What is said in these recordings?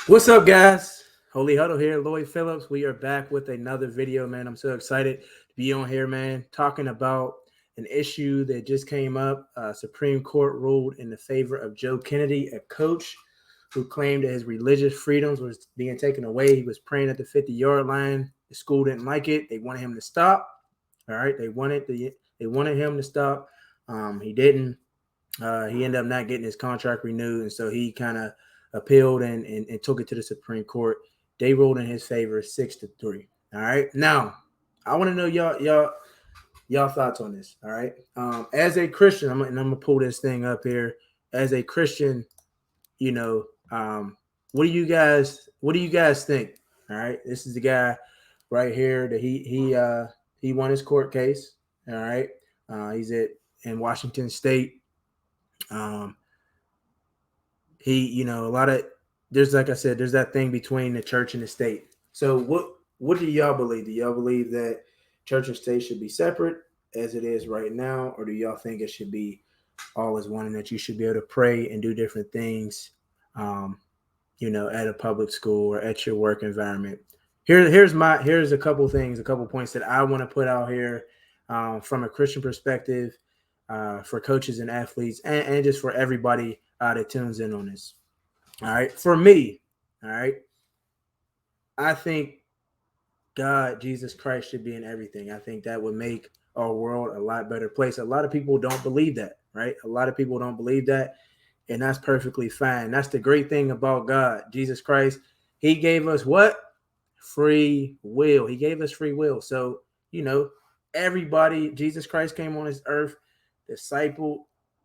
What's up, guys? Holy Huddle here, Lloyd Phillips. We are back with another video, man. I'm so excited to be on here, man, talking about an issue that just came up. Supreme Court ruled in the favor of Joe Kennedy, a coach who claimed that his religious freedoms was being taken away. He was praying at the 50-yard line. The school didn't like it. They wanted him to stop. All right, they wanted him to stop. He didn't. He ended up not getting his contract renewed, and so he kind of appealed and took it to the Supreme Court. They ruled in his favor 6-3. All right. Now, I want to know y'all thoughts on this. All right. As a Christian, I'm gonna pull this thing up here. As a Christian, you know, what do you guys think? All right. This is the guy right here that he won his court case. All right. He's in Washington State. Um, a lot of there's like I said, there's that thing between the church and the state. So what do y'all believe? Do y'all believe that church and state should be separate as it is right now, or do y'all think it should be all as one and that you should be able to pray and do different things, um, at a public school or at your work environment? Here's a couple things, a couple points that I want to put out here from a Christian perspective for coaches and athletes and just for everybody that tunes in on this. All right. For me, all right, I think God, Jesus Christ should be in everything. I think that would make our world a lot better place. A lot of people don't believe that, right? A lot of people don't believe that, and that's perfectly fine. That's the great thing about God, Jesus Christ. He gave us what? Free will. He gave us free will. So, you know, everybody, Jesus Christ came on this earth, discipled,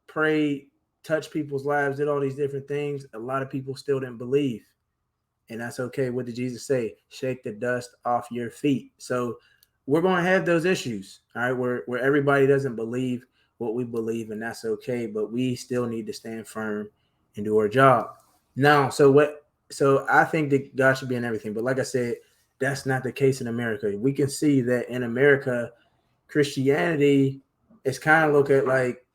prayed, touched people's lives, did all these different things. A lot of people still didn't believe. And that's okay. What did Jesus say? Shake the dust off your feet. So we're going to have those issues, all right, where everybody doesn't believe what we believe, and that's okay. But we still need to stand firm and do our job. Now, so I think that God should be in everything. But like I said, that's not the case in America. We can see that in America, Christianity is kind of looked at like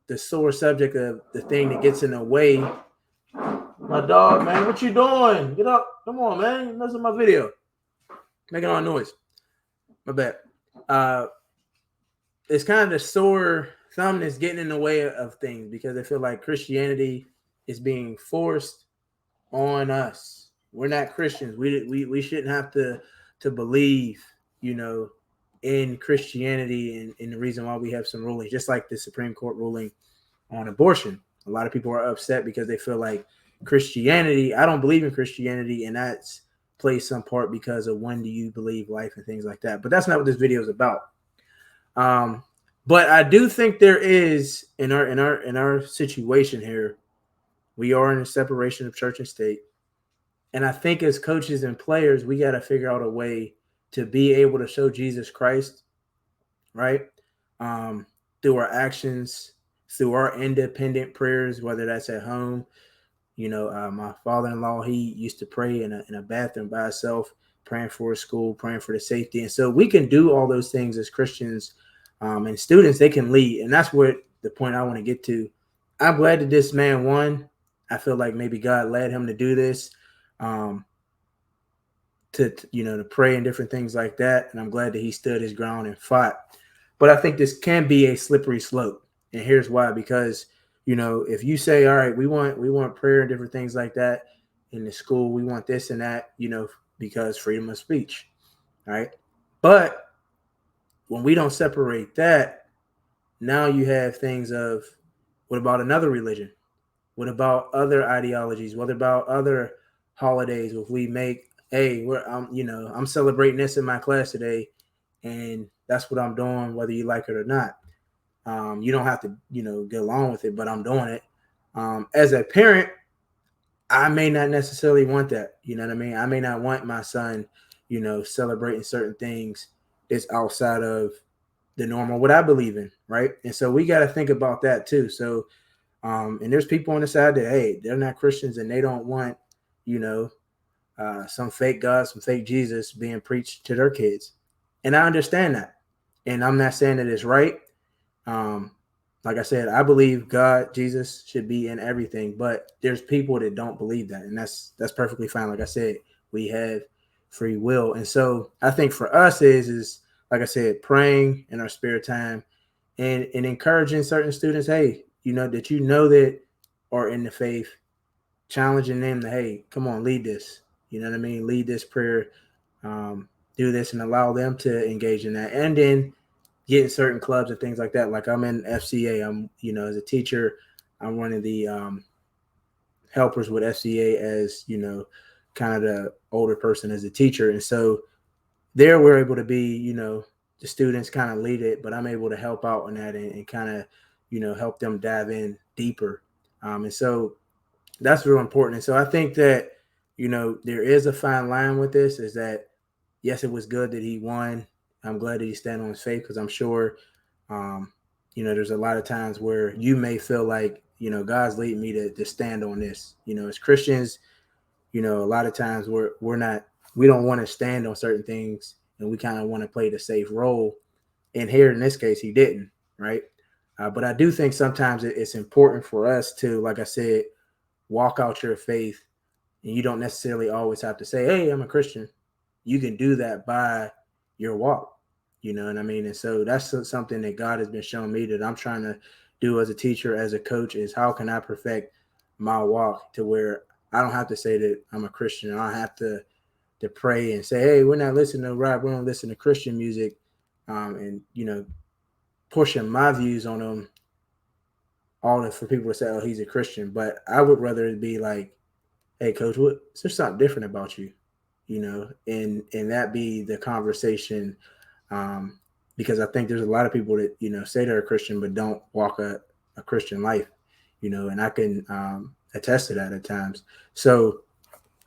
the sore subject of the thing that gets in the way. My dog, man, what you doing? Get up. Come on, man. You're messing with my video. Making all noise. My bad. Uh, it's kind of the sore thumb that's getting in the way of things because I feel like Christianity is being forced on us. We're not Christians. We shouldn't have to believe, you know, in Christianity and the reason why we have some rulings, just like the Supreme Court ruling on abortion. A lot of people are upset because they feel like Christianity, I don't believe in Christianity, and that's plays some part because of when do you believe life and things like that. But that's not what this video is about. Um, but I do think there is in our situation here, we are in a separation of church and state. And I think as coaches and players, we got to figure out a way to be able to show Jesus Christ, right? Um, through our actions, through our independent prayers, whether that's at home. My father-in-law, he used to pray in a bathroom by himself, praying for his school, praying for the safety. And so we can do all those things as Christians and students. They can lead. And that's what the point I want to get to. I'm glad that this man won. I feel like maybe God led him to do this, um, to pray and different things like that. And I'm glad that he stood his ground and fought. But I think this can be a slippery slope. And here's why, because if you say, all right, we want prayer and different things like that in the school, we want this and that, because freedom of speech, right? But when we don't separate that, now you have things of, what about another religion? What about other ideologies? What about other holidays? If we make, hey, I'm celebrating this in my class today, and that's what I'm doing, whether you like it or not. You don't have to, get along with it, but I'm doing it. As a parent, I may not necessarily want that. You know what I mean? I may not want my son, celebrating certain things that's outside of the normal, what I believe in, right? And so we got to think about that too. So, and there's people on the side that, hey, they're not Christians and they don't want, some fake God, some fake Jesus being preached to their kids. And I understand that. And I'm not saying that it's right. Um, like I said, I believe God, Jesus should be in everything, but there's people that don't believe that, and that's perfectly fine. Like I said, we have free will, and so I think for us is like I said, praying in our spare time and encouraging certain students, hey, that are in the faith, challenging them to, hey, come on, lead this. You know what I mean? Lead this prayer, do this, and allow them to engage in that, and then get in certain clubs and things like that. Like I'm in FCA. I'm, as a teacher, I'm one of the helpers with FCA as, kind of the older person as a teacher. And so there we're able to be, the students kind of lead it, but I'm able to help out on that and kind of, help them dive in deeper. And so that's real important. And so I think that, there is a fine line with this is that, yes, it was good that he won. I'm glad that he stand on his faith because I'm sure, there's a lot of times where you may feel like, God's leading me to stand on this. As Christians, a lot of times we don't want to stand on certain things and we kind of want to play the safe role. And here in this case, he didn't, right? But I do think sometimes it's important for us to, like I said, walk out your faith. And you don't necessarily always have to say, hey, I'm a Christian. You can do that by your walk. You know what I mean? And so that's something that God has been showing me that I'm trying to do as a teacher, as a coach, is how can I perfect my walk to where I don't have to say that I'm a Christian. I don't have to pray and say, hey, we're not listening to rap. We don't listen to Christian music, and, pushing my views on them for people to say, oh, he's a Christian. But I would rather it be like, hey, coach, is there something different about you? And that be the conversation, because I think there's a lot of people that, say they're a Christian, but don't walk a Christian life, and I can attest to that at times. So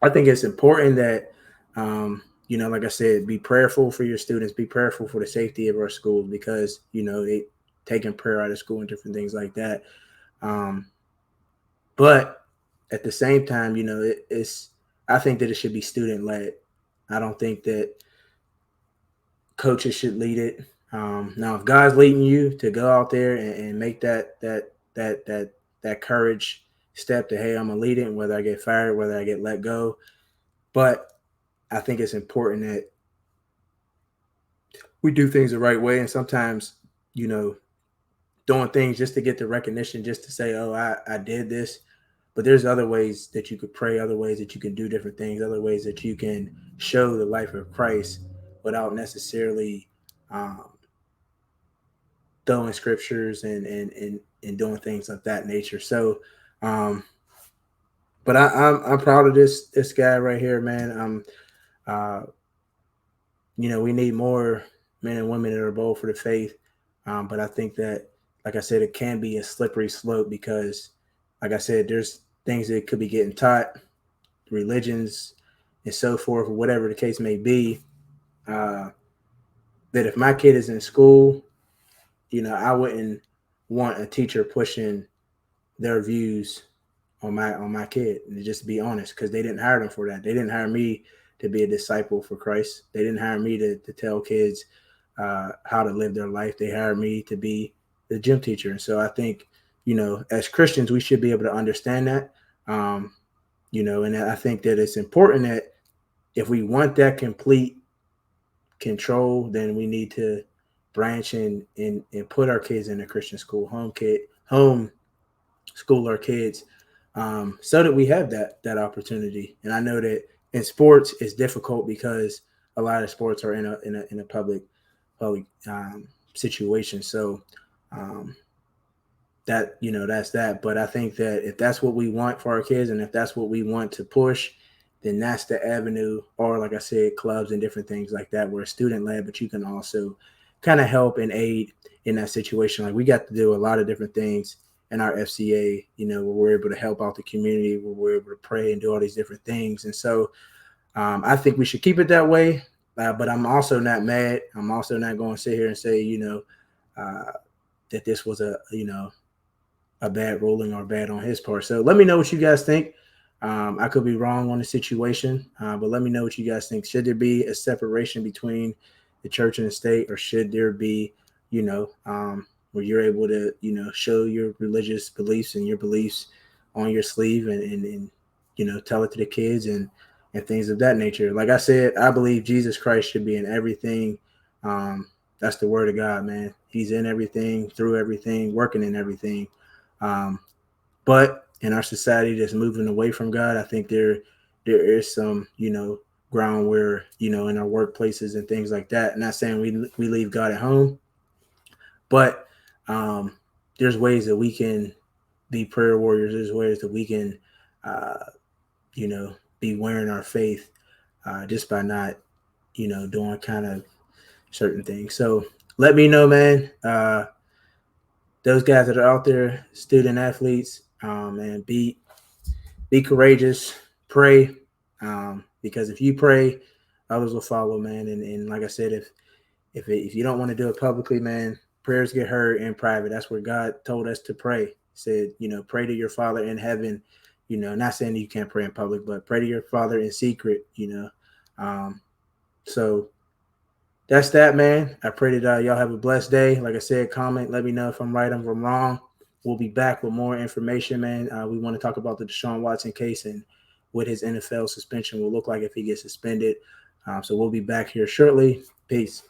I think it's important that, like I said, be prayerful for your students, be prayerful for the safety of our schools because, they taking prayer out of school and different things like that. But at the same time, I think that it should be student led. I don't think that coaches should lead it. Now, if God's leading you to go out there and make that courage step to, hey, I'm gonna lead it, and whether I get fired, whether I get let go, but I think it's important that we do things the right way, and sometimes, doing things just to get the recognition, just to say, oh, I did this. But there's other ways that you could pray, other ways that you can do different things, other ways that you can show the life of Christ without necessarily throwing scriptures and doing things of that nature. So, but I'm proud of this guy right here, man. We need more men and women that are bold for the faith. But I think that, like I said, it can be a slippery slope because, like I said, there's things that could be getting taught, religions and so forth, or whatever the case may be, that if my kid is in school, I wouldn't want a teacher pushing their views on my kid. And just to be honest, because they didn't hire them for that. They didn't hire me to be a disciple for Christ. They didn't hire me to tell kids how to live their life. They hired me to be the gym teacher. And so I think, as Christians, we should be able to understand that. And I think that it's important that if we want that complete control, then we need to branch and put our kids in a Christian school, home school our kids, so that we have that opportunity. And I know that in sports it's difficult because a lot of sports are in a public situation. So that's that. But I think that if that's what we want for our kids, and if that's what we want to push, then that's the avenue. Or, like I said, clubs and different things like that, where it's student led, but you can also kind of help and aid in that situation. Like we got to do a lot of different things in our FCA, where we're able to help out the community, where we're able to pray and do all these different things. And so I think we should keep it that way. But I'm also not mad. I'm also not going to sit here and say, that this was a bad ruling or bad on his part. So let me know what you guys think. I could be wrong on the situation, but let me know what you guys think. Should there be a separation between the church and the state, or should there be, where you're able to, show your religious beliefs and your beliefs on your sleeve and tell it to the kids and things of that nature. Like I said, I believe Jesus Christ should be in everything. That's the word of God, man. He's in everything, through everything, working in everything. But in our society that's moving away from God, I think there is some, ground where, in our workplaces and things like that. Not saying we leave God at home, but um, there's ways that we can be prayer warriors. There's ways that we can, uh, be wearing our faith just by not, doing kind of certain things. So let me know, man. Those guys that are out there, student athletes, and be courageous, pray, because if you pray, others will follow, man. And like I said, if you don't want to do it publicly, man, prayers get heard in private. That's where God told us to pray. He said, pray to your Father in heaven. Not saying that you can't pray in public, but pray to your Father in secret. So that's that, man. I pray that y'all have a blessed day. Like I said, comment, let me know if I'm right, if I'm wrong. We'll be back with more information, man. We want to talk about the Deshaun Watson case and what his NFL suspension will look like if he gets suspended. So we'll be back here shortly. Peace.